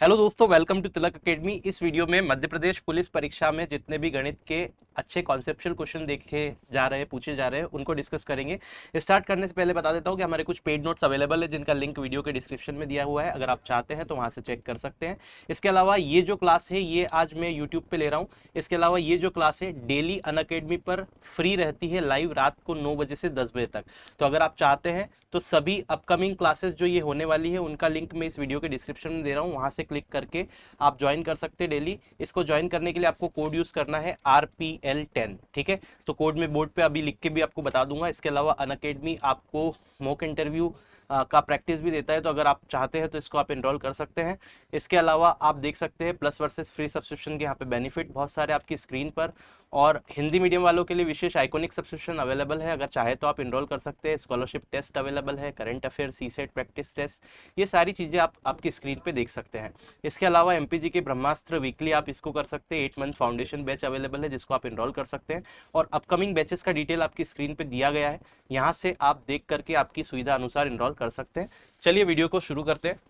Hello दोस्तों, welcome to Tilak academy. इस video में मध्य प्रदेश पुलिस परीक्षा में जितने भी गणित के अच्छे कॉन्सेप्चुअल क्वेश्चन देखे जा रहे हैं, पूछे जा रहे हैं, उनको डिस्कस करेंगे। स्टार्ट करने से पहले बता देता हूं कि हमारे कुछ पेड नोट्स अवेलेबल है जिनका लिंक वीडियो के डिस्क्रिप्शन में दिया हुआ है। अगर आप चाहते हैं तो वहां से चेक कर सकते हैं। इसके अलावा ये जो क्लास है ये आज मैं यूट्यूब पर ले रहा हूँ। इसके अलावा ये जो क्लास है डेली अनअकैडमी पर फ्री रहती है, लाइव रात को 9 बजे से 10 बजे तक। तो अगर आप चाहते हैं तो सभी अपकमिंग क्लासेस जो ये होने वाली है उनका लिंक मैं इस वीडियो के डिस्क्रिप्शन में दे रहा हूँ, वहां से क्लिक करके आप ज्वाइन कर सकते हैं डेली। इसको ज्वाइन करने के लिए आपको कोड यूज करना है RPL10, ठीक है। तो कोड में बोर्ड पे अभी लिख के भी आपको बता दूंगा। इसके अलावा अनअकैडमी आपको मॉक इंटरव्यू का प्रैक्टिस भी देता है, तो अगर आप चाहते हैं तो इसको आप एनरोल कर सकते हैं। इसके अलावा आप देख सकते हैं प्लस वर्सेस फ्री सब्सक्रिप्शन के यहाँ पे बेनिफिट बहुत सारे आपकी स्क्रीन पर, और हिंदी मीडियम वालों के लिए विशेष आइकॉनिक सब्सक्रिप्शन अवेलेबल है। अगर चाहे तो आप एनरोल कर सकते हैं। स्कॉलरशिप टेस्ट अवेलेबल है, current affair, CSAT practice test, ये सारी चीज़ें आप आपकी स्क्रीन पे देख सकते हैं। इसके अलावा MPG के ब्रह्मास्त्र वीकली आप इसको कर सकते हैं। 8 मंथ फाउंडेशन बैच अवेलेबल है जिसको आप एनरोल कर सकते हैं, और अपकमिंग बैचेस का डिटेल आपकी स्क्रीन पे दिया गया है, यहाँ से आप देख करके आपकी सुविधा अनुसार एनरोल कर सकते हैं। चलिए वीडियो को शुरू करते हैं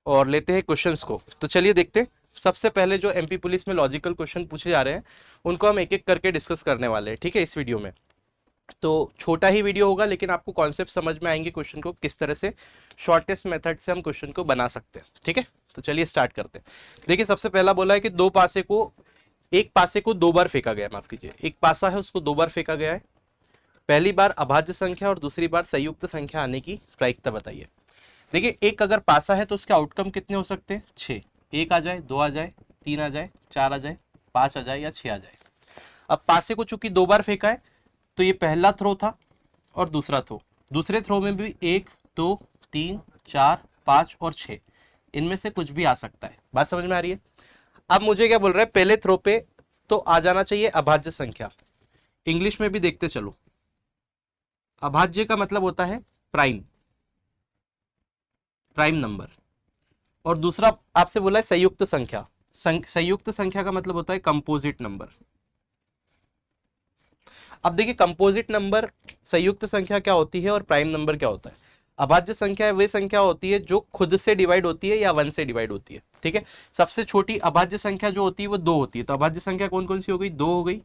और लेते हैं क्वेश्चंस को। तो चलिए देखते हैं। सबसे पहले जो MP पुलिस में लॉजिकल क्वेश्चन पूछे जा रहे हैं उनको हम एक एक करके डिस्कस करने वाले हैं, ठीक है, इस वीडियो में। तो छोटा ही वीडियो होगा लेकिन आपको कॉन्सेप्ट समझ में आएंगे क्वेश्चन को किस तरह से शॉर्टेस्ट मेथड से हम क्वेश्चन को बना सकते हैं, ठीक है। तो चलिए स्टार्ट करते हैं। देखिए सबसे पहला बोला है कि एक पासे को 2 बार फेंका गया, माफ कीजिए, एक पासा है उसको 2 बार फेंका गया है। पहली बार अभाज्य संख्या और दूसरी बार संयुक्त संख्या आने की प्रायिकता बताइए। देखिए एक अगर पासा है तो उसके आउटकम कितने हो सकते हैं? 6। 1 आ जाए, 2 आ जाए, 3 आ जाए, 4 आ जाए, 5 आ जाए या 6 आ जाए। अब पासे को चूंकि 2 बार फेंका है तो ये पहला थ्रो था और दूसरा थ्रो। दूसरे थ्रो में भी 1, 2, 3, 4, 5 और 6, इनमें से कुछ भी आ सकता है। बात समझ में आ रही है? अब मुझे क्या बोल रहा है, पहले थ्रो पे तो आ जाना चाहिए अभाज्य संख्या। इंग्लिश में भी देखते चलो। अभाज्य का मतलब होता है प्राइम नंबर। और दूसरा आपसे बोला है संयुक्त संख्या। संयुक्त संख्या का मतलब होता है कंपोजिट नंबर। अब देखिए कंपोजिट नंबर, संयुक्त संख्या क्या होती है और प्राइम नंबर क्या होता है। अभाज्य संख्या वे संख्या होती है जो खुद से डिवाइड होती है या 1 से डिवाइड होती है, ठीक है। सबसे छोटी अभाज्य संख्या जो होती है वो 2 होती है। तो अभाज्य संख्या कौन कौन सी हो गई? 2 हो गई,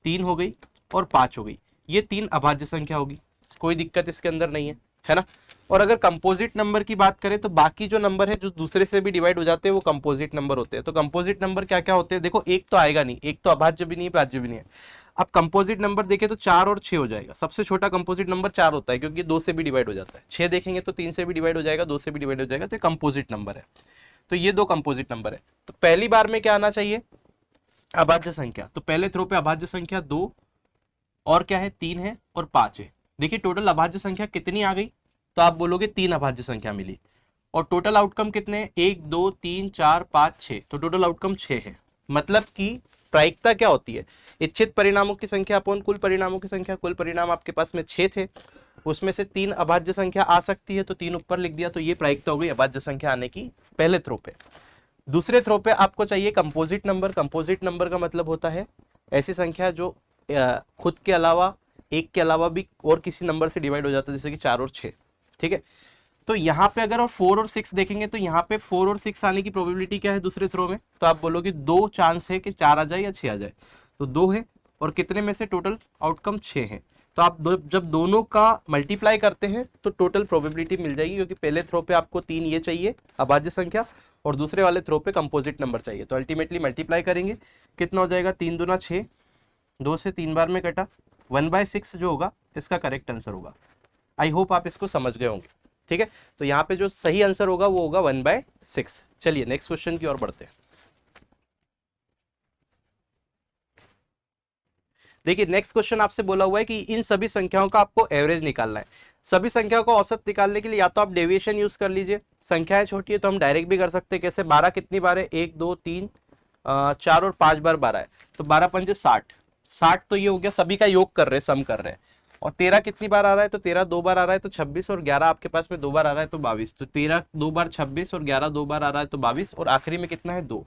3 हो गई और 5 हो गई। ये 3 अभाज्य संख्या होगी, कोई दिक्कत इसके अंदर नहीं है ना। और अगर कंपोजिट नंबर की बात करें तो बाकी जो नंबर है जो दूसरे से भी डिवाइड हो जाते हैं वो कंपोजिट नंबर होते हैं। तो कंपोजिट नंबर क्या क्या होते हैं? देखो एक तो आएगा नहीं, एक तो अभाज्य भी नहीं है, भाज्य भी नहीं है। अब कंपोजिट नंबर देखें तो 4 और 6 हो जाएगा। सबसे छोटा कंपोजिट नंबर 4 होता है क्योंकि 2 से भी डिवाइड हो जाता है। 6 देखेंगे तो 3 से भी डिवाइड हो जाएगा, 2 से भी डिवाइड हो जाएगा, तो कंपोजिट नंबर है। तो ये 2 कंपोजिट नंबर है। तो पहली बार में क्या आना चाहिए? अभाज्य संख्या। तो पहले थ्रो पे अभाज्य संख्या 2 और क्या है? 3 है और 5 है। देखिए टोटल अभाज्य संख्या कितनी आ गई? तो आप बोलोगे 3 अभाज्य संख्या मिली। और टोटल आउटकम कितने? 1, 2, 3, 4, 5, 6। तो टोटल आउटकम 6 है। मतलब कि प्रायिकता क्या होती है? इच्छित परिणामों की संख्या अपॉन कुल परिणामों की संख्या। कुल परिणाम आपके पास में 6 थे, उसमें से 3 अभाज्य संख्या आ सकती है तो 3 ऊपर लिख दिया। तो ये प्रायिकता हो गई अभाज्य संख्या आने की पहले थ्रो पे। दूसरे थ्रो पे आपको चाहिए कंपोजिट नंबर। कंपोजिट नंबर का मतलब होता है ऐसी संख्या जो खुद के अलावा, एक के अलावा भी और किसी नंबर से डिवाइड हो जाता है, जैसे कि 4 और 6, ठीक है। तो यहाँ पे अगर और 4 और 6 देखेंगे तो यहाँ पे 4 और 6 आने की प्रोबेबिलिटी क्या है दूसरे थ्रो में? तो आप बोलोगे 2 चांस है कि 4 आ जाए या 6 आ जाए। तो 2 है और कितने में से टोटल आउटकम 6 है। तो आप जब दोनों का मल्टीप्लाई करते हैं तो टोटल प्रोबेबिलिटी मिल जाएगी, क्योंकि पहले थ्रो पे आपको 3 ये चाहिए अभाज्य संख्या और दूसरे वाले थ्रो पे कंपोजिट नंबर चाहिए। तो अल्टीमेटली मल्टीप्लाई करेंगे, कितना हो जाएगा? 3 दूना 6, 2 से 3 बार में कटा, 1/6 जो होगा इसका करेक्ट आंसर होगा। आई होप आप इसको समझ गए होंगे, ठीक है। तो यहाँ पे जो सही आंसर होगा वो होगा 1/6। चलिए नेक्स्ट क्वेश्चन की ओर बढ़ते हैं। देखिए नेक्स्ट क्वेश्चन आपसे बोला हुआ है कि इन सभी संख्याओं का आपको एवरेज निकालना है। सभी संख्याओं का औसत निकालने के लिए या तो आप डेविएशन यूज कर लीजिए, संख्याएं छोटी है तो हम डायरेक्ट भी कर सकते हैं। कैसे? 12 कितनी बार है? 1, 2, 3, 4 और 5 बार 12 है, तो 12 पंजे 60। 60 तो ये हो गया, सभी का योग कर रहे हैं, सम कर रहे हैं। और 13 कितनी बार आ रहा है? तो 13 2 बार आ रहा है, तो 26। और 11 आपके पास में 2 बार आ रहा है, तो 22। तो 13 2 बार 26 और 11 2 बार आ रहा है, तो 22। और आखिरी में कितना है? 2।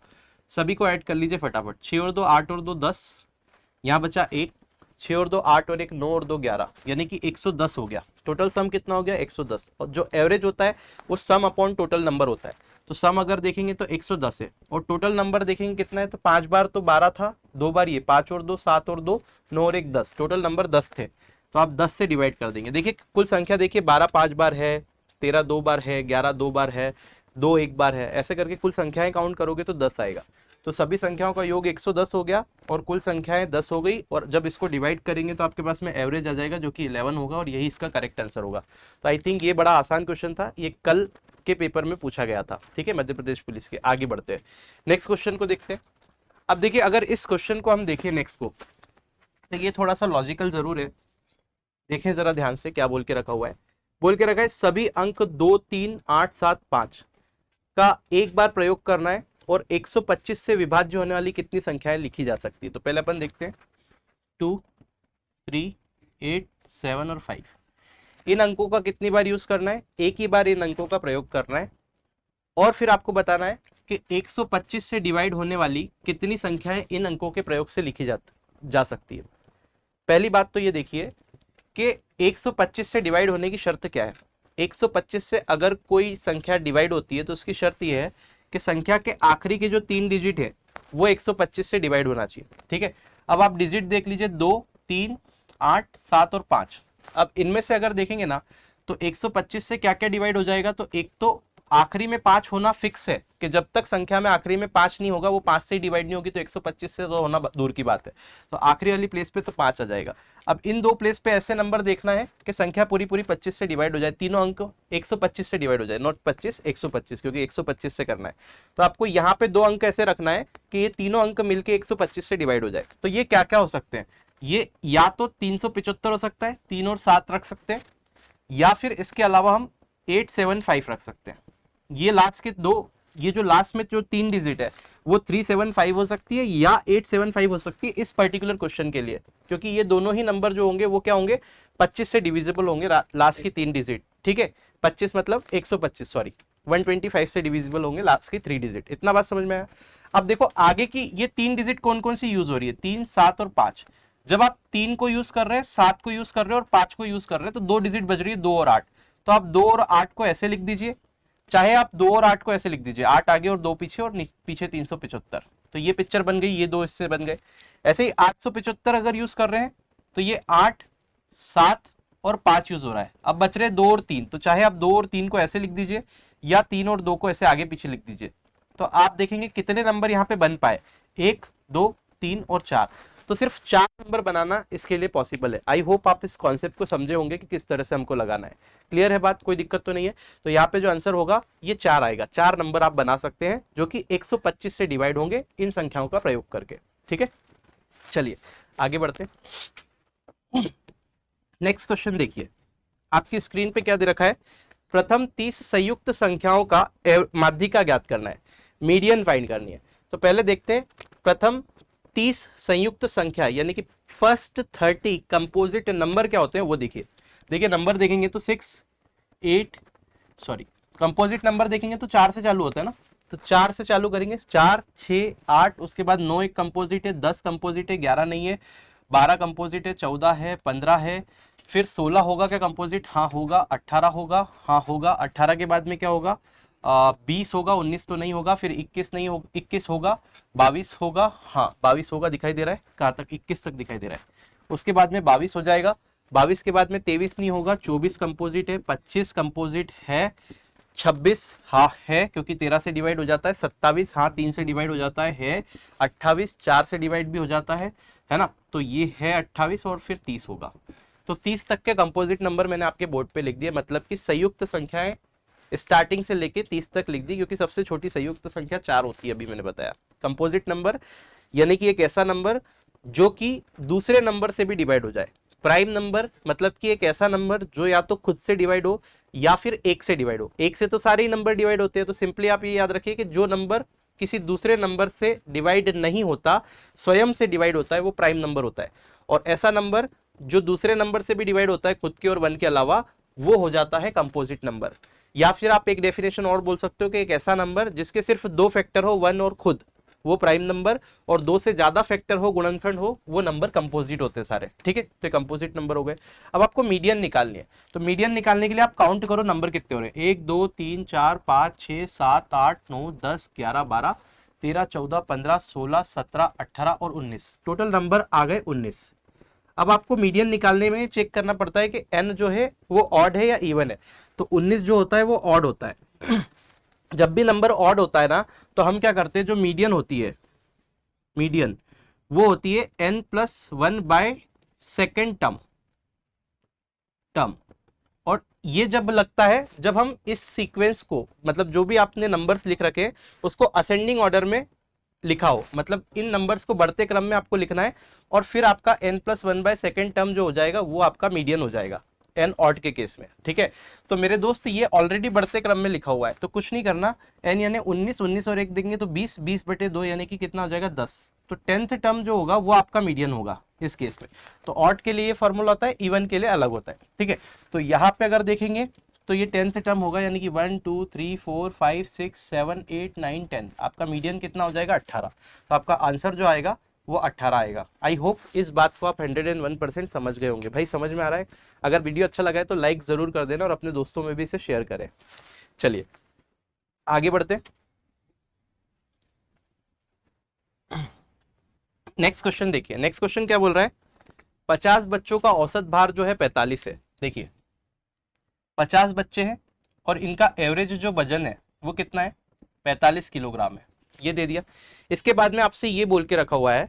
सभी को ऐड कर लीजिए फटाफट। 6 और 2 8 और 2 10, यहाँ बचा 1। 6 और 2 8 और 1 9 और 2 11, यानी कि 110 हो गया। टोटल सम कितना हो गया? 110। और जो एवरेज होता है वो सम अपॉन टोटल नंबर होता है। तो सम अगर देखेंगे तो 110 है, और टोटल नंबर देखेंगे कितना है, तो 5 बार तो 12 था, 2 बार ये 5 और 2 7 और 2 9 और 1 10, टोटल नंबर 10 थे। तो आप 10 से डिवाइड कर देंगे। देखिए कुल संख्या देखिए 12 5 बार है, 13 2 बार है, 11 2 बार है, 2 1 बार है, ऐसे करके कुल संख्याएं काउंट करोगे तो 10 आएगा। तो सभी संख्याओं का योग 110 हो गया और कुल संख्याएं 10 हो गई, और जब इसको डिवाइड करेंगे तो आपके पास में एवरेज आ जाएगा जो कि 11 होगा, और यही इसका करेक्ट आंसर होगा। तो आई थिंक ये बड़ा आसान क्वेश्चन था, ये कल के पेपर में पूछा गया था। ठीक है, मध्य प्रदेश पुलिस के। आगे बढ़ते हैं, नेक्स्ट क्वेश्चन को देखते हैं। अब देखिए अगर इस क्वेश्चन को हम देखें नेक्स्ट को, तो ये थोड़ा सा लॉजिकल जरूर है। देखें जरा ध्यान से क्या बोल के रखा हुआ है। बोल के रखा है सभी अंक 2 3 8 7 5 का एक बार प्रयोग करना है और 125 से विभाज्य होने वाली कितनी संख्याएं लिखी जा सकती है। तो पहले अपन देखते हैं 2 3 8 7 और 5। इन अंकों का कितनी बार यूज करना है, एक ही बार इन अंकों का प्रयोग करना है, और फिर आपको बताना है कि 125 से डिवाइड होने वाली कितनी संख्याएं इन अंकों के प्रयोग से लिखी जा सकती है। पहली बात तो ये देखिए कि 125 से डिवाइड होने की शर्त क्या है। 125 से अगर कोई संख्या डिवाइड होती है तो उसकी शर्त ये है कि संख्या के आखिरी के जो 3 डिजिट है वो 125 से डिवाइड होना चाहिए। ठीक है, अब आप डिजिट देख लीजिए 2 3 8 7 और 5। अब इनमें से अगर देखेंगे ना तो 125 से क्या क्या डिवाइड हो जाएगा, तो एक तो आखिरी में 5 होना फिक्स है कि जब तक संख्या में आखिरी में 5 नहीं होगा वो 5 से डिवाइड नहीं होगी, तो 125 से तो होना दूर की बात है। तो आखिरी वाली प्लेस पे तो 5 आ जाएगा। अब इन दो प्लेस पे ऐसे नंबर देखना है कि संख्या पूरी पूरी 25 से डिवाइड हो जाए, तीनों अंक 125 से डिवाइड हो जाए, नॉट 25 125, क्योंकि 125 से करना है। तो आपको यहाँ पे 2 अंक ऐसे रखना है कि ये तीनों अंक मिलके 125 से डिवाइड हो जाए। तो ये क्या क्या हो सकते हैं, ये या तो 375 हो सकता है, 3 और 7 रख सकते हैं, या फिर इसके अलावा हम 875 रख सकते हैं। ये लास्ट के दो, ये जो लास्ट में जो 3 डिजिट है वो 375 हो सकती है या 875 हो सकती है इस पर्टिकुलर क्वेश्चन के लिए, क्योंकि ये दोनों ही नंबर जो होंगे वो क्या होंगे, 25 से डिविजिबल होंगे लास्ट की 3 डिजिट। ठीक है, 25 मतलब 125, सॉरी 125 से डिविजिबल होंगे लास्ट की 3 डिजिट। इतना बात समझ में आया। अब देखो आगे की ये 3 डिजिट कौन कौन सी यूज हो रही है, 3 7 और 5। जब आप 3 को यूज कर रहे हैं, 7 को यूज कर रहे हैं और 5 को यूज कर रहे हैं, तो 2 डिजिट बज रही है 2 और 8। तो आप 2 और 8 को ऐसे लिख दीजिए, चाहे आप 2 और 8 को ऐसे लिख दीजिए, 8 आगे और 2 पीछे और पीछे 375। तो ये पिक्चर बन गई, ये 2 इससे बन गए। ऐसे ही 875 अगर यूज कर रहे हैं तो ये 8 7 और 5 यूज हो रहा है। अब बच रहे 2 और 3, तो चाहे आप 2 और 3 को ऐसे लिख दीजिए या 3 और 2 को ऐसे आगे पीछे लिख दीजिए। तो आप देखेंगे कितने नंबर यहाँ पे बन पाए, 1 2 3 और 4। तो सिर्फ 4 नंबर बनाना इसके लिए पॉसिबल है। आई होप आप इस कॉन्सेप्ट को समझे होंगे कि किस तरह से हमको लगाना है। क्लियर है बात, कोई दिक्कत तो नहीं है। तो यहाँ पे जो आंसर होगा ये 4 आएगा। 4 नंबर आप बना सकते हैं जो कि 125 से डिवाइड होंगे इन संख्याओं का प्रयोग करके। ठीक है, चलिए आगे बढ़ते हैं। नेक्स्ट क्वेश्चन देखिए, आपकी स्क्रीन पे क्या दे रखा है, प्रथम 30 संयुक्त संख्याओं का माध्यिका ज्ञात करना है, मीडियन फाइंड करनी है। तो पहले देखते हैं प्रथम 30 संयुक्त संख्या यानी कि फर्स्ट 30 कंपोजिट नंबर क्या होते हैं वो देखिए। देखिए नंबर देखेंगे तो कंपोजिट नंबर देखेंगे तो 4 से चालू होता है ना, तो 4 से चालू करेंगे, 4 6 8, उसके बाद 9 एक कंपोजिट है, 10 कंपोजिट है, 11 नहीं है, 12 कंपोजिट है, 14 है, 15 है, फिर 16 होगा क्या कंपोजिट, हाँ होगा, 18 होगा, हाँ होगा, 18 के बाद में क्या होगा, 20 होगा, 19 तो नहीं होगा, फिर 21 नहीं होगा, 21 होगा, 22 होगा, हाँ 22 होगा, दिखाई दे रहा है कहाँ तक, 21 तक दिखाई दे रहा है। उसके बाद में 22 हो जाएगा, 22 के बाद में 23 नहीं होगा, 24 कंपोजिट है, 25 कंपोजिट है, 26 हाँ है क्योंकि 13 से डिवाइड हो जाता है, 27 हाँ 3 से डिवाइड हो जाता है, 28 4 से डिवाइड भी हो जाता है ना, तो ये है 28 और फिर 30 होगा। तो 30 तक के कंपोजिट नंबर मैंने आपके बोर्ड पे लिख दिए, मतलब कि संयुक्त संख्याएं स्टार्टिंग से लेके 30 तक लिख दी, क्योंकि सबसे छोटी संयुक्त संख्या 4 होती है, अभी मैंने बताया। कंपोजिट नंबर यानी कि एक ऐसा नंबर जो कि दूसरे नंबर से भी डिवाइड हो जाए। प्राइम नंबर मतलब कि एक ऐसा नंबर जो या तो खुद से डिवाइड हो या फिर 1 से डिवाइड हो। 1 से तो सारे ही नंबर डिवाइड होते हैं, तो सिंपली आप ये याद रखिए कि जो नंबर किसी दूसरे नंबर से डिवाइड नहीं होता, स्वयं से डिवाइड होता है, वो प्राइम नंबर होता है। और ऐसा नंबर जो दूसरे नंबर से भी डिवाइड होता है खुद के और 1 के अलावा, वो हो जाता है कंपोजिट नंबर। या फिर आप एक डेफिनेशन और बोल सकते हो कि एक ऐसा नंबर जिसके सिर्फ 2 फैक्टर हो, 1 और खुद, वो प्राइम नंबर, और 2 से ज्यादा फैक्टर हो, गुणनखंड हो, वो नंबर कंपोजिट होते हैं सारे, ठीक है। तो कंपोजिट नंबर हो गए। अब आपको मीडियन निकालनी है, तो मीडियन निकालने के लिए आप काउंट करो नंबर कितने हो रहे हैं। 1 2 3 4 5 6 7 8 9 10 11 12 13 14 15 16 17 18 और 19, टोटल नंबर आ गए 19। अब आपको मीडियन निकालने में चेक करना पड़ता है कि n जो है वो ऑड है या इवन है। तो 19 जो होता है वो ऑड होता है। जब भी नंबर ऑड होता है ना, तो हम क्या करते हैं, जो मीडियन होती है, मीडियन वो होती है n+1 बाय सेकेंड टर्म। और ये जब लगता है जब हम इस सीक्वेंस को, मतलब जो भी आपने नंबर्स लिख रखे उसको असेंडिंग ऑर्डर में लिखा हो, मतलब इन नंबर्स को बढ़ते क्रम में आपको लिखना है, और फिर आपका n+1 बाय सेकेंड टर्म जो हो जाएगा वो आपका मीडियन हो जाएगा n ऑड के केस में, ठीक है। तो मेरे दोस्त ये ऑलरेडी बढ़ते क्रम में लिखा हुआ है, तो कुछ नहीं करना, n यानी 19, 19 और 1 देंगे तो 20, 20/2 यानी कि कितना हो जाएगा 10। तो 10th टर्म जो होगा वो आपका मीडियन होगा इस केस में। तो ऑड के लिए ये फॉर्मूला होता है, इवन के लिए अलग होता है, ठीक है। तो यहाँ पे अगर देखेंगे तो ये 10th टर्म होगा, यानी कि 1 2 3 4 5 6 7 8 9 10, आपका मीडियन कितना हो जाएगा 18। तो आपका आंसर जो आएगा वो 18 आएगा। आई होप इस बात को आप 101% समझ गए होंगे। भाई समझ में आ रहा है? अगर वीडियो अच्छा लगा है तो लाइक जरूर कर देना और अपने दोस्तों में भी इसे शेयर करें। चलिए आगे बढ़ते। नेक्स्ट क्वेश्चन देखिए, नेक्स्ट क्वेश्चन क्या बोल रहा है, 50 बच्चों का औसत भार जो है 45 है। देखिए 50 बच्चे हैं और इनका एवरेज जो वजन है वो कितना है, 45 किलोग्राम है, ये दे दिया। इसके बाद में आपसे ये बोल के रखा हुआ है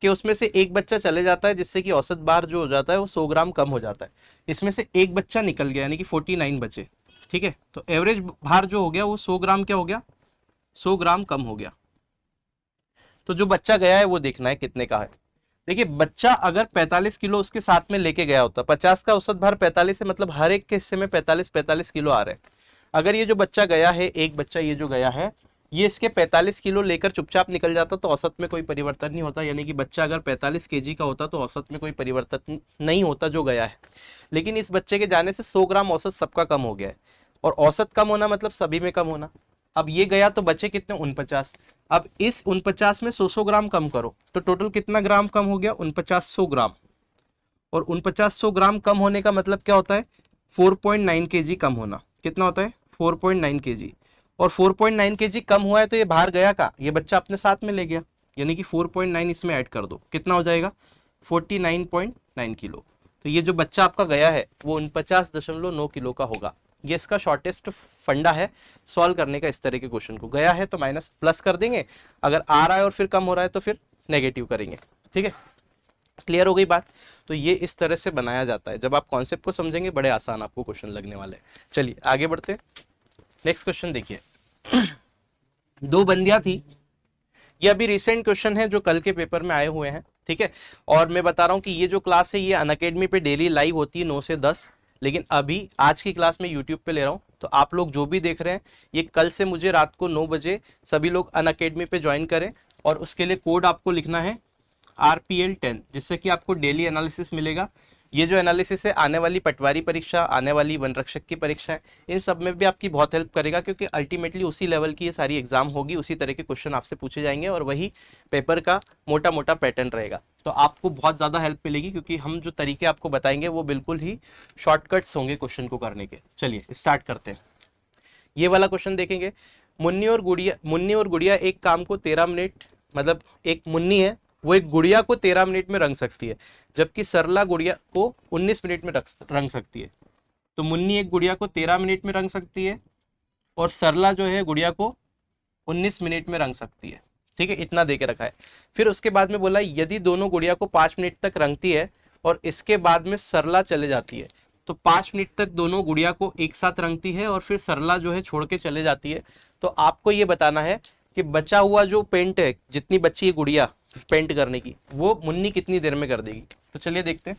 कि उसमें से एक बच्चा चले जाता है जिससे कि औसत भार जो हो जाता है वो 100 ग्राम कम हो जाता है। इसमें से एक बच्चा निकल गया यानी कि 49 बचे, ठीक है। तो एवरेज भार जो हो गया वो 100 ग्राम क्या हो गया, 100 ग्राम कम हो गया। तो जो बच्चा गया है वो देखना है कितने का है। देखिए बच्चा अगर 45 किलो उसके साथ में लेके गया होता, 50 का औसत भार 45 है, मतलब हर एक के हिस्से में 45 किलो आ रहे हैं। अगर ये जो बच्चा गया है, एक बच्चा ये जो गया है, ये इसके 45 किलो लेकर चुपचाप निकल जाता तो औसत में कोई परिवर्तन नहीं होता, यानी कि बच्चा अगर 45 केजी का होता तो औसत में कोई परिवर्तन नहीं होता जो गया है। लेकिन इस बच्चे के जाने से 100 ग्राम औसत सबका कम हो गया है, और औसत कम होना मतलब सभी में कम होना। अब ये गया तो बचे कितने, 49। अब इस 49 में 100 ग्राम कम करो तो टोटल कितना ग्राम कम हो गया, 4900 ग्राम। और 4900 ग्राम कम होने का मतलब क्या होता है, 4.9 केजी कम होना। कितना होता है, 4.9 केजी। और 4.9 केजी कम हुआ है तो ये बाहर गया का, ये बच्चा अपने साथ में ले गया, यानी कि 4.9 इसमें ऐड कर दो, कितना हो जाएगा 49.9 किलो। तो ये जो बच्चा आपका गया है वो 49.9 किलो का होगा। ये इसका शॉर्टेस्ट फंडा है सॉल्व करने का इस तरह के क्वेश्चन को। गया है तो माइनस प्लस कर देंगे, अगर आ रहा है और फिर कम हो रहा है तो फिर नेगेटिव करेंगे, ठीक है। क्लियर हो गई बात? तो ये इस तरह से बनाया जाता है। जब आप कॉन्सेप्ट को समझेंगे बड़े आसान आपको क्वेश्चन लगने वाले हैं। चलिए आगे बढ़ते हैं। नेक्स्ट क्वेश्चन देखिए। दो बंदियां थी, ये अभी रिसेंट क्वेश्चन है जो कल के पेपर में आए हुए हैं, ठीक है। और मैं बता रहा हूँ कि ये जो क्लास है ये अनअकैडमी पे डेली लाइव होती है 9 से 10, लेकिन अभी आज की क्लास में यूट्यूब पे ले रहा हूँ। तो आप लोग जो भी देख रहे हैं ये कल से मुझे रात को 9 बजे सभी लोग अनअकैडमी पे ज्वाइन करें, और उसके लिए कोड आपको लिखना है RPL10, जिससे कि आपको डेली एनालिसिस मिलेगा। ये जो एनालिसिस है आने वाली पटवारी परीक्षा, आने वाली वन रक्षक की परीक्षा है, इन सब में भी आपकी बहुत हेल्प करेगा, क्योंकि अल्टीमेटली उसी लेवल की ये सारी एग्जाम होगी, उसी तरह के क्वेश्चन आपसे पूछे जाएंगे और वही पेपर का मोटा मोटा पैटर्न रहेगा। तो आपको बहुत ज़्यादा हेल्प मिलेगी, क्योंकि हम जो तरीके आपको बताएंगे वो बिल्कुल ही शॉर्टकट्स होंगे क्वेश्चन को करने के। चलिए स्टार्ट करते हैं। ये वाला क्वेश्चन देखेंगे, मुन्नी और गुड़िया एक काम को 13 मिनट, मतलब एक मुन्नी है वो एक गुड़िया को 13 मिनट में रंग सकती है, जबकि सरला गुड़िया को 19 मिनट में रंग सकती है। तो मुन्नी एक गुड़िया को 13 मिनट में रंग सकती है और सरला जो है गुड़िया को 19 मिनट में रंग सकती है, ठीक है। इतना दे के रखा है। फिर उसके बाद में बोला यदि दोनों गुड़िया को 5 मिनट तक रंगती है और इसके बाद में सरला चले जाती है, तो 5 मिनट तक दोनों गुड़िया को एक साथ रंगती है और फिर सरला जो है छोड़ के चले जाती है। तो आपको ये बताना है कि बचा हुआ जो पेंट है, जितनी बची है गुड़िया पेंट करने की, वो मुन्नी कितनी देर में कर देगी। तो चलिए देखते हैं।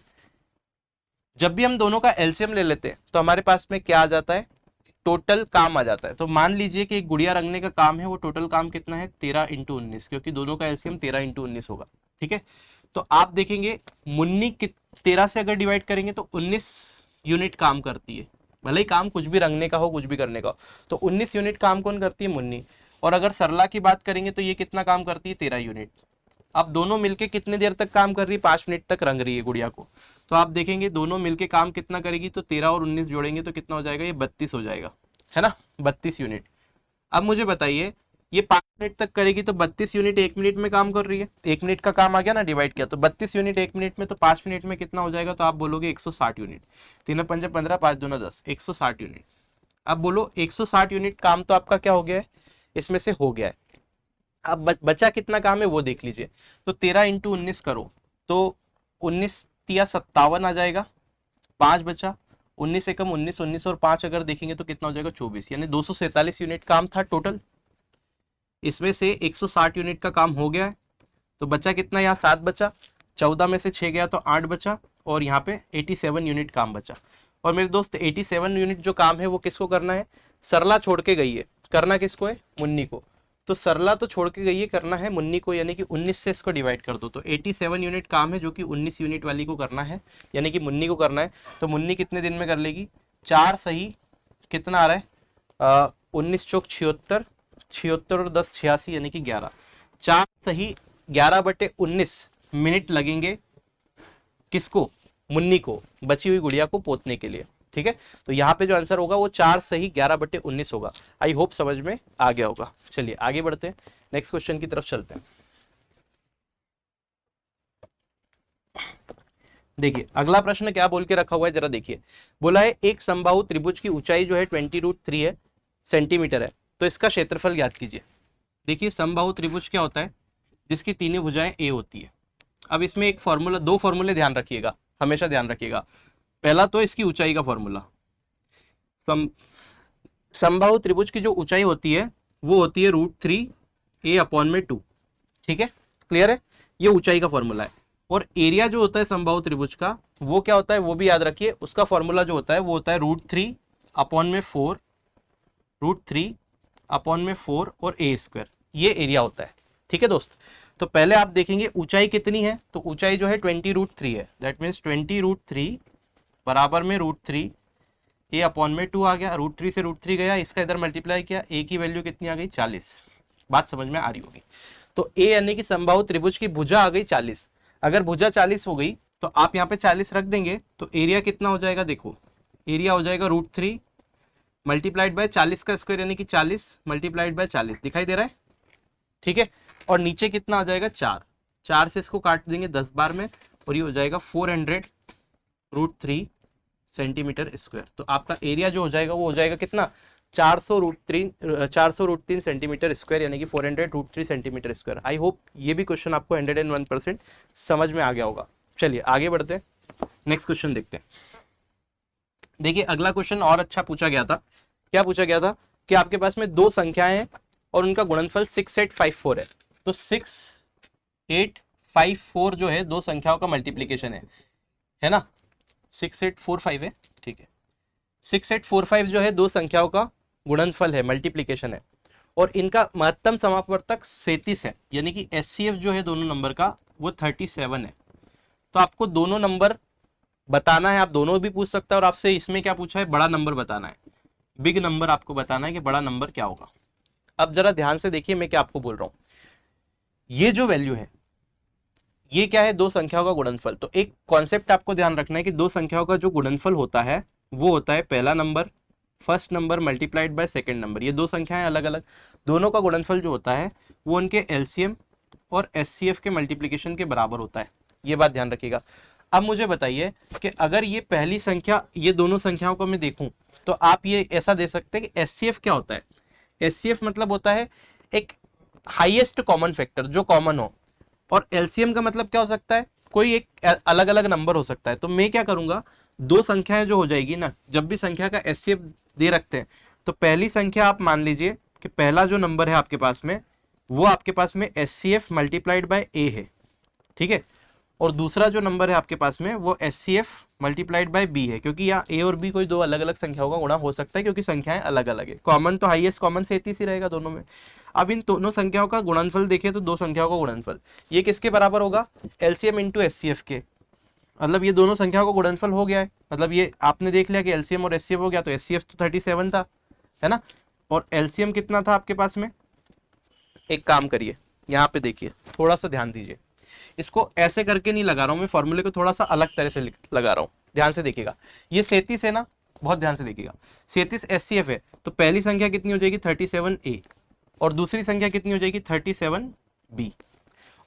जब भी हम दोनों का एलसीएम ले लेते हैं तो हमारे पास में क्या आ जाता है, टोटल काम आ जाता है। तो मान लीजिए कि एक गुड़िया रंगने का काम है, वो टोटल काम कितना है 13 × 19, क्योंकि दोनों का एलसीएम 13 × 19 होगा, ठीक है। तो आप देखेंगे मुन्नी 13 से अगर डिवाइड करेंगे तो 19 यूनिट काम करती है, भले ही काम कुछ भी रंगने का हो कुछ भी करने का हो। तो 19 यूनिट काम कौन करती है, मुन्नी। और अगर सरला की बात करेंगे तो ये कितना काम करती है, 13 यूनिट। अब दोनों मिलके कितने देर तक काम कर रही है, 5 मिनट तक रंग रही है गुड़िया को। तो आप देखेंगे दोनों मिलके काम कितना करेगी, तो 13 और 19 जोड़ेंगे तो कितना हो जाएगा, ये 32 हो जाएगा, है ना, 32 यूनिट। अब मुझे बताइए ये 5 मिनट तक करेगी तो 32 यूनिट 1 मिनट में काम कर रही है, 1 मिनट का काम आ गया ना, डिवाइड किया तो 32 यूनिट 1 मिनट में, तो 5 मिनट में कितना हो जाएगा, तो आप बोलोगे 160 यूनिट। 3 पंजे 15, 5 दूना 10, 160 यूनिट। अब बोलो 160 यूनिट काम तो आपका क्या हो गया है, इसमें से हो गया है। अब बचा कितना काम है वो देख लीजिए। तो 13 इंटू 19 करो तो 19 तिया 57 आ जाएगा, 5 बचा, 19 एकम 19, 19 और 5 अगर देखेंगे तो कितना हो जाएगा, 24, यानी 247 यूनिट काम था टोटल। इसमें से 160 यूनिट का काम हो गया है, तो बचा कितना, यहाँ 7 बचा, 14 में से 6 गया तो 8 बचा, और यहाँ पे 87 यूनिट काम बचा। और मेरे दोस्त 87 यूनिट जो काम है वो किसको करना है, सरला छोड़ के गई है, करना किसको है, मुन्नी को। तो सरला तो छोड़ के गई है, करना है मुन्नी को, यानी कि 19 से इसको डिवाइड कर दो, तो 87 यूनिट काम है जो कि 19 यूनिट वाली को करना है, यानी कि मुन्नी को करना है। तो मुन्नी कितने दिन में कर लेगी, 4 सही कितना आ रहा है, 19 चौक 76, 76 और 10 86, यानी कि 11, 4 सही 11/19 मिनट लगेंगे किसको, मुन्नी को, बची हुई गुड़िया को पोतने के लिए। ठीक है, तो यहाँ पे जो आंसर होगा वो 4 सही 11/19 होगा। आई होप समझ में आ गया होगा। चलिए आगे बढ़ते हैं, नेक्स्ट क्वेश्चन की तरफ चलते हैं। देखिए अगला प्रश्न क्या बोल के रखा हुआ है, जरा देखिए। बोला है एक समबाहु त्रिभुज की ऊंचाई जो है 20√3 है सेंटीमीटर है, तो इसका क्षेत्रफल ज्ञात कीजिए। देखिए समबाहु त्रिभुज क्या होता है, जिसकी तीनों भुजाएं ए होती है। अब इसमें एक फॉर्मूला, 2 फॉर्मूले ध्यान रखिएगा, हमेशा ध्यान रखिएगा। पहला तो इसकी ऊंचाई का फॉर्मूला, समबाहु त्रिभुज की जो ऊंचाई होती है वो होती है √3a/2। ठीक है, क्लियर है, ये ऊंचाई का फॉर्मूला है। और एरिया जो होता है समबाहु त्रिभुज का वो क्या होता है, वो भी याद रखिए, उसका फॉर्मूला जो होता है वो होता है √3/4, √3/4 और a², ये एरिया होता है। ठीक है दोस्त, तो पहले आप देखेंगे ऊंचाई कितनी है, तो ऊंचाई जो है 20√3 है, दैट मीन्स 20√3 बराबर में √3a/2 आ गया, √3 से √3 गया, इसका इधर मल्टीप्लाई किया, a की वैल्यू कितनी आ गई, 40। बात समझ में आ रही होगी। तो a यानी कि समबाहु त्रिभुज की भुजा आ गई 40। अगर भुजा 40 हो गई तो आप यहाँ पे 40 रख देंगे, तो एरिया कितना हो जाएगा, देखो एरिया हो जाएगा √3 मल्टीप्लाइड बाय 40 का स्क्वायर, यानी कि 40 मल्टीप्लाइड बाय 40, दिखाई दे रहा है। ठीक है, और नीचे कितना आ जाएगा, 4 से इसको काट देंगे 10 बार में, और ये हो जाएगा 400√3 सेंटीमीटर स्क्वायर। तो आपका एरिया जो हो जाएगा वो हो जाएगा कितना, 400√3 सेंटीमीटर स्क्वायर, यानी कि 400√3 सेंटीमीटर स्क्वायर। आई होप ये भी क्वेश्चन आपको 101% समझ में आ गया होगा। चलिए आगे बढ़ते हैं, नेक्स्ट क्वेश्चन देखते हैं। देखिए अगला क्वेश्चन और अच्छा पूछा गया था। क्या पूछा गया था कि आपके पास में 2 संख्याएं हैं और उनका गुणनफल 6854 है। तो 6854 जो है 2 संख्याओं का मल्टीप्लीकेशन है ना, 6845 है, ठीक है। 6845 जो है 2 संख्याओं का गुणनफल है, मल्टीप्लीकेशन है, और इनका महत्तम समापवर्तक 37 है, यानी कि HCF जो है दोनों नंबर का वो 37 है। तो आपको दोनों नंबर बताना है, आप दोनों भी पूछ सकते हैं, और आपसे इसमें क्या पूछा है, बड़ा नंबर बताना है, बिग नंबर आपको बताना है कि बड़ा नंबर क्या होगा। अब जरा ध्यान से देखिए मैं क्या आपको बोल रहा हूं, ये जो वैल्यू है ये क्या है, 2 संख्याओं का गुणनफल। तो एक कॉन्सेप्ट आपको ध्यान रखना है कि 2 संख्याओं का जो गुणनफल होता है वो होता है पहला number, first number multiplied by second number. ये 2 संख्याएं अलग अलग, दोनों का गुणनफल जो होता है वो उनके LCM और SCF के मल्टीप्लीकेशन के बराबर होता है, ये बात ध्यान रखिएगा। अब मुझे बताइए कि अगर ये पहली संख्या, ये दोनों संख्याओं को मैं देखूं तो आप ये ऐसा दे सकते हैं कि SCF क्या होता है, SCF मतलब होता है एक हाईएस्ट कॉमन फैक्टर जो कॉमन हो, और LCM का मतलब क्या हो सकता है, कोई एक अलग अलग नंबर हो सकता है। तो मैं क्या करूंगा, 2 संख्याएं जो हो जाएगी ना, जब भी संख्या का SCF दे रखते हैं तो पहली संख्या आप मान लीजिए कि पहला जो नंबर है आपके पास में वो आपके पास में SCF मल्टीप्लाइड बाय A है, ठीक है, और दूसरा जो नंबर है आपके पास में वो SCF मल्टीप्लाइड बाय B है, क्योंकि यहाँ A और B कोई 2 अलग अलग संख्याओं का गुणा हो सकता है, क्योंकि संख्याएं अलग अलग है। कॉमन तो हाईएस्ट कॉमन 37 ही रहेगा दोनों में। अब इन दोनों संख्याओं का गुणनफल देखें तो 2 संख्याओं का गुणनफल ये किसके बराबर होगा, LCM इंटू SCF के, मतलब ये दोनों संख्याओं का गुणनफल हो गया है। मतलब ये आपने देख लिया कि LCM और SCF हो गया, तो SCF तो 37 था, है ना, और LCM कितना था आपके पास में एक काम करिए, यहाँ पे देखिए, थोड़ा सा ध्यान दीजिए, इसको ऐसे करके नहीं लगा रहा हूँ मैं, फॉर्मूले को थोड़ा सा अलग तरह से लगा रहा हूँ, ध्यान से देखिएगा। ये 37 है ना, बहुत ध्यान से देखिएगा, 37 SCF है, तो पहली संख्या कितनी हो जाएगी 37A, और दूसरी संख्या कितनी हो जाएगी 37B,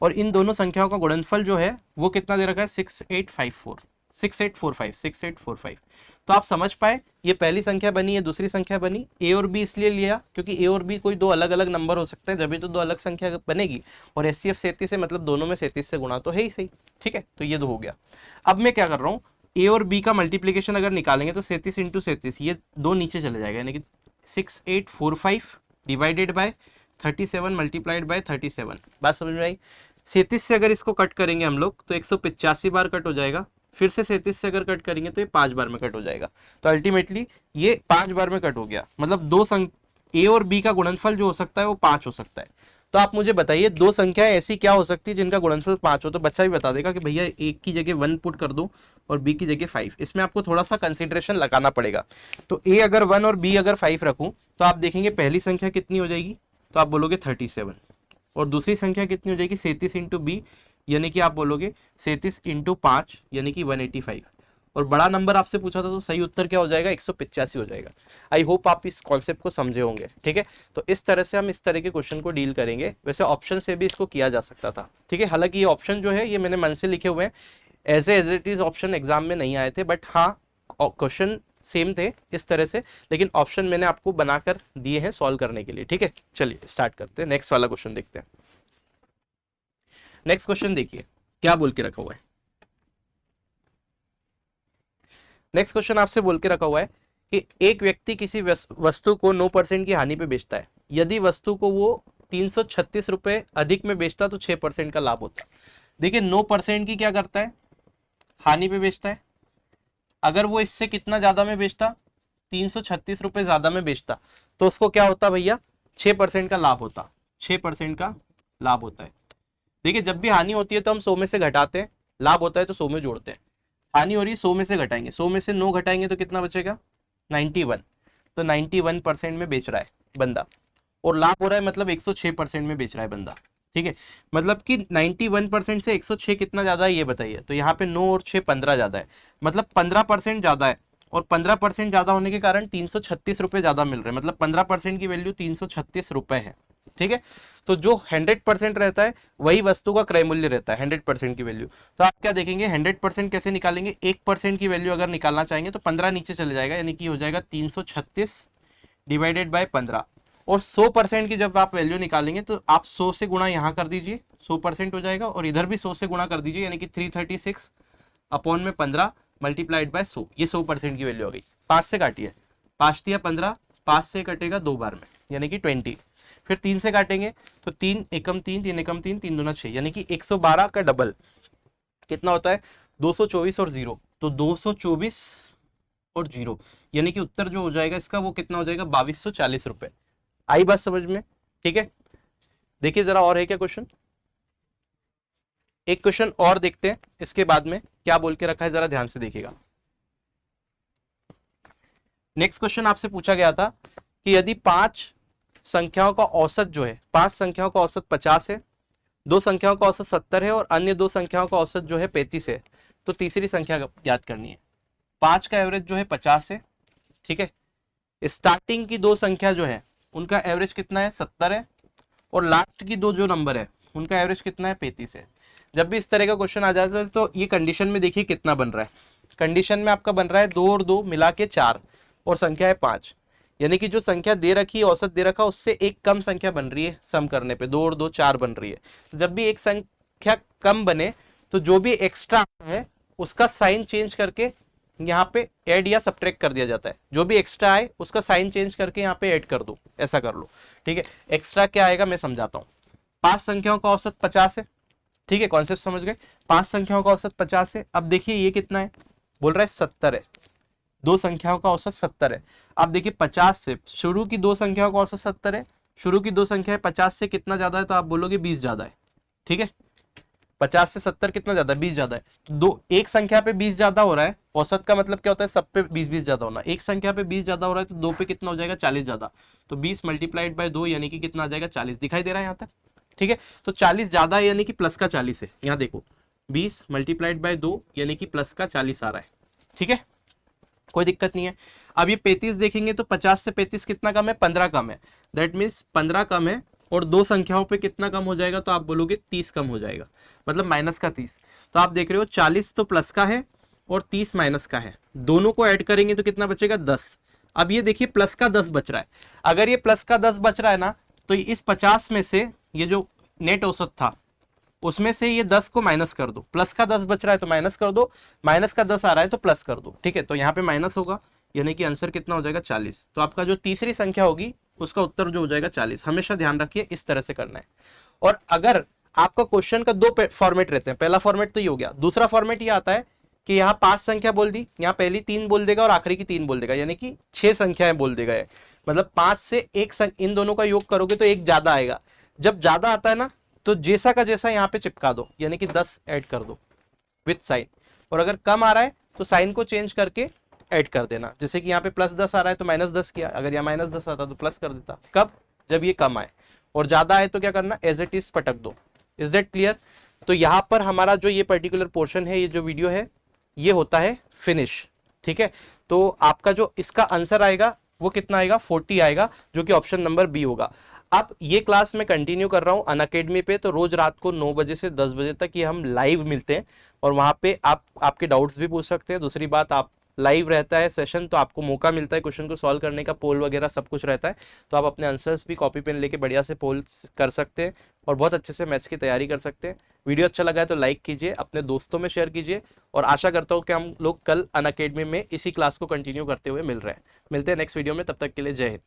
और इन दोनों संख्याओं का गुणनफल जो है वो कितना दे रखा है 6845। तो आप समझ पाए, ये पहली संख्या बनी, ये दूसरी संख्या बनी। ए और बी इसलिए लिया क्योंकि ए और बी कोई दो अलग अलग नंबर हो सकते हैं, जब भी तो दो अलग संख्या बनेगी, और SCF 37 है, मतलब दोनों में 37 से गुणा तो है ही सही, ठीक है। तो ये दो हो गया। अब मैं क्या कर रहा हूँ, ए और बी का मल्टीप्लीकेशन अगर निकालेंगे तो 37 × 37, ये दो नीचे चले जाएगा, यानी कि 6845 डिवाइडेड बाय 37 मल्टीप्लाइड बाय 37। बात समझ में आई। 37 से अगर इसको कट करेंगे हम लोग तो 185 बार कट हो जाएगा, फिर से 37 से अगर कट करेंगे तो ये 5 बार में कट हो जाएगा। तो अल्टीमेटली ये 5 बार में कट हो गया, मतलब दो ए और बी का गुणनफल जो हो सकता है वो 5 हो सकता है। तो आप मुझे बताइए दो संख्याएं ऐसी क्या हो सकती है जिनका गुणनफल 5 हो। तो बच्चा भी बता देगा कि भैया एक की जगह 1 पुट कर दो और बी की जगह 5। इसमें आपको थोड़ा सा कंसिडरेशन लगाना पड़ेगा। तो ए अगर 1 और बी अगर 5 रखूं तो आप देखेंगे पहली संख्या कितनी हो जाएगी, तो आप बोलोगे 37, और दूसरी संख्या कितनी हो जाएगी 37 × बी, यानी कि आप बोलोगे 37 × 5 यानी कि 185, और बड़ा नंबर आपसे पूछा था तो सही उत्तर क्या हो जाएगा 185 हो जाएगा। आई होप आप इस कॉन्सेप्ट को समझे होंगे, ठीक है। तो इस तरह से हम इस तरह के क्वेश्चन को डील करेंगे। वैसे ऑप्शन से भी इसको किया जा सकता था, ठीक है। हालांकि ये ऑप्शन जो है ये मैंने मन से लिखे हुए हैं, as it is option exam में नहीं आए थे, बट हाँ क्वेश्चन सेम थे इस तरह से, लेकिन ऑप्शन मैंने आपको बनाकर दिए हैं सॉल्व करने के लिए, ठीक है। चलिए स्टार्ट करते हैं, नेक्स्ट वाला क्वेश्चन देखते हैं। नेक्स्ट क्वेश्चन देखिए क्या बोल के रखा हुआ है। नेक्स्ट क्वेश्चन आपसे बोल के रखा हुआ है कि एक व्यक्ति किसी वस्तु को 9% की हानि पे बेचता है। यदि वस्तु को वो 336 रुपए अधिक में बेचता तो 6% का लाभ होता। देखिए 9% की क्या करता है, हानि पे बेचता है। अगर वो इससे कितना ज्यादा में बेचता, 336 रुपए ज्यादा में बेचता, तो उसको क्या होता भैया 6% का लाभ होता। 6% का लाभ होता है। देखिए जब भी हानि होती है तो हम 100 में से घटाते हैं, लाभ होता है तो 100 में जोड़ते हैं। हानि हो रही है 100 में से घटाएंगे, 100 में से 9 घटाएंगे तो कितना बचेगा 91। तो 91% में बेच रहा है बंदा, और लाभ हो रहा है मतलब 106% में बेच रहा है बंदा, ठीक है। मतलब कि 91% से 106 कितना ज्यादा है ये बताइए। तो यहाँ पे 9 और 6 15 ज्यादा है, मतलब 15% ज्यादा है, और 15% ज्यादा होने के कारण 336 रुपए ज्यादा मिल रहे हैं, मतलब 15% की वैल्यू 336 रुपए है, ठीक है। तो जो 100% रहता है वही वस्तु का क्रय मूल्य रहता है, 100% की वैल्यू। तो आप क्या देखेंगे 100% कैसे निकालेंगे, 1% की वैल्यू अगर निकालना चाहेंगे तो 15 नीचे चले जाएगा, यानी कि हो जाएगा 336 डिवाइडेड बाय 15। और 100% की जब आप वैल्यू निकालेंगे तो आप 100 से गुणा यहाँ कर दीजिए, 100% हो जाएगा, और इधर भी 100 से गुणा कर दीजिए, यानी कि 336 अपॉन में 15 मल्टीप्लाइड बाय 100, ये 100% की वैल्यू हो गई। 5 से काटिए, 5 दिया 15, 5 से कटेगा 2 बार में, यानी कि 20। फिर 3 से काटेंगे तो 3 एकम 3, 3 एकम 3, 3 दूना 6, यानी कि 112 का डबल कितना होता है 224 और 0, तो 224 और 0, यानी कि उत्तर जो हो जाएगा इसका वो कितना हो जाएगा 2240 रुपए। आई बात समझ में, ठीक है। देखिए जरा और है क्या क्वेश्चन, एक क्वेश्चन और देखते हैं, इसके बाद में क्या बोल के रखा है जरा ध्यान से देखिएगा। नेक्स्ट क्वेश्चन आपसे पूछा गया था कि यदि 5 संख्याओं का औसत जो है, 5 संख्याओं का औसत 50 है, 2 संख्याओं का औसत 70 है, और अन्य 2 संख्याओं का औसत जो है 35 है, तो तीसरी संख्या ज्ञात करनी है। 5 का एवरेज जो है 50 है, ठीक है। स्टार्टिंग की 2 संख्या जो है उनका एवरेज कितना है 70 है, और लास्ट की 2 जो नंबर है उनका एवरेज कितना है 35 है। जब भी इस तरह का क्वेश्चन आ जाता है तो ये कंडीशन में देखिए कितना बन रहा है। कंडीशन में आपका बन रहा है 2 और 2 मिला के 4, और संख्या है 5, यानी कि जो संख्या दे रखी है औसत दे रखा उससे एक कम संख्या बन रही है, सम करने पे 2 और 2 4 बन रही है। तो जब भी एक संख्या कम बने तो जो भी एक्स्ट्रा है उसका साइन चेंज करके यहाँ पे ऐड या सब्ट्रैक्ट कर दिया जाता है। जो भी एक्स्ट्रा आए उसका साइन चेंज करके यहाँ पे ऐड कर दो, ऐसा कर लो, ठीक है। एक्स्ट्रा क्या आएगा मैं समझाता हूँ। 5 संख्याओं का औसत 50 है, ठीक है, कॉन्सेप्ट समझ गए। 5 संख्याओं का औसत 50 है। अब देखिए ये कितना है, बोल रहा है 70 है, 2 संख्याओं का औसत 70 है। अब देखिए 50 से शुरू की 2 संख्याओं का औसत 70 है, शुरू की 2 संख्या 50 से कितना ज्यादा है, तो आप बोलोगे 20 ज्यादा है, ठीक है। 50 से 70 कितना ज्यादा है? 20 ज्यादा है। तो दो एक संख्या पे 20 ज्यादा हो रहा है, औसत का मतलब क्या होता है? सब पे 20-20 ज्यादा होना। एक संख्या पे 20 ज्यादा हो रहा है तो दो पे कितना हो जाएगा? 40 ज्यादा। तो 20 मल्टीप्लाइड बाय 2 यानी कि कितना आ जाएगा? 40। दिखाई दे रहा है यहाँ तक? ठीक है, तो 40 ज्यादा है यानी कि प्लस का 40 है। यहाँ देखो 20 मल्टीप्लाइड बाय 2 यानी कि प्लस का 40 आ रहा है। ठीक है, कोई दिक्कत नहीं है। अब ये 35 देखेंगे तो 50 से 35 कितना कम है? 15 कम है। दैट मीन्स 15 कम है और दो संख्याओं पे कितना कम हो जाएगा? तो आप बोलोगे 30 कम हो जाएगा, मतलब माइनस का 30। तो आप देख रहे हो 40 तो प्लस का है और 30 माइनस का है, दोनों को ऐड करेंगे तो कितना बचेगा? 10। अब ये देखिए प्लस का 10 बच रहा है। अगर ये प्लस का 10 बच रहा है ना, तो इस 50 में से ये जो नेट औसत था उसमें से ये 10 को माइनस कर दो। प्लस का 10 बच रहा है तो माइनस कर दो, माइनस का 10 आ रहा है तो प्लस कर दो। ठीक है, तो यहाँ पे माइनस होगा यानी कि आंसर कितना हो जाएगा? 40। तो आपका जो तीसरी संख्या होगी उसका उत्तर जो हो जाएगा 40। हमेशा ध्यान रखिए इस तरह से करना है। और अगर आपका क्वेश्चन का दो फॉर्मेट रहते हैं, पहला फॉर्मेट तो ये हो गया, दूसरा फॉर्मेट ये आता है कि यहाँ 5 संख्या बोल दी, यहाँ पहली 3 बोल देगा और आखिरी की 3 बोल देगा, यानी कि 6 संख्याएं बोल देगा। मतलब 5 से एक इन दोनों का योग करोगे तो एक ज्यादा आएगा। जब ज्यादा आता है ना तो जैसा का जैसा यहाँ पे चिपका दो, यानी कि 10 ऐड कर दो विथ साइन। और अगर कम आ रहा है तो साइन को चेंज करके ऐड कर देना। जैसे कि यहाँ पे +10 आ रहा है तो -10 किया, अगर यहाँ -10 आता तो प्लस कर देता। कब? जब ये कम आए। और ज्यादा आए तो क्या करना? एज इट इज पटक दो। Is that clear? तो यहाँ पर हमारा जो ये पर्टिकुलर पोर्शन है, ये जो वीडियो है, ये होता है फिनिश। ठीक है, तो आपका जो इसका आंसर आएगा वो कितना आएगा? 40 आएगा, जो कि ऑप्शन नंबर बी होगा। अब ये क्लास मैं कंटिन्यू कर रहा हूँ अनअकैडमी पे, तो रोज रात को 9 बजे से 10 बजे तक ये हम लाइव मिलते हैं और वहाँ पे आप आपके डाउट्स भी पूछ सकते हैं। दूसरी बात, आप लाइव रहता है सेशन तो आपको मौका मिलता है क्वेश्चन को सॉल्व करने का, पोल वगैरह सब कुछ रहता है। तो आप अपने आंसर्स भी कॉपी पेन लेके बढ़िया से पोल कर सकते हैं और बहुत अच्छे से मैथ्स की तैयारी कर सकते हैं। वीडियो अच्छा लगा है तो लाइक कीजिए, अपने दोस्तों में शेयर कीजिए और आशा करता हूँ कि हम लोग कल अनअकैडमी में इसी क्लास को कंटिन्यू करते हुए मिलते हैं नेक्स्ट वीडियो में। तब तक के लिए जय हिंद।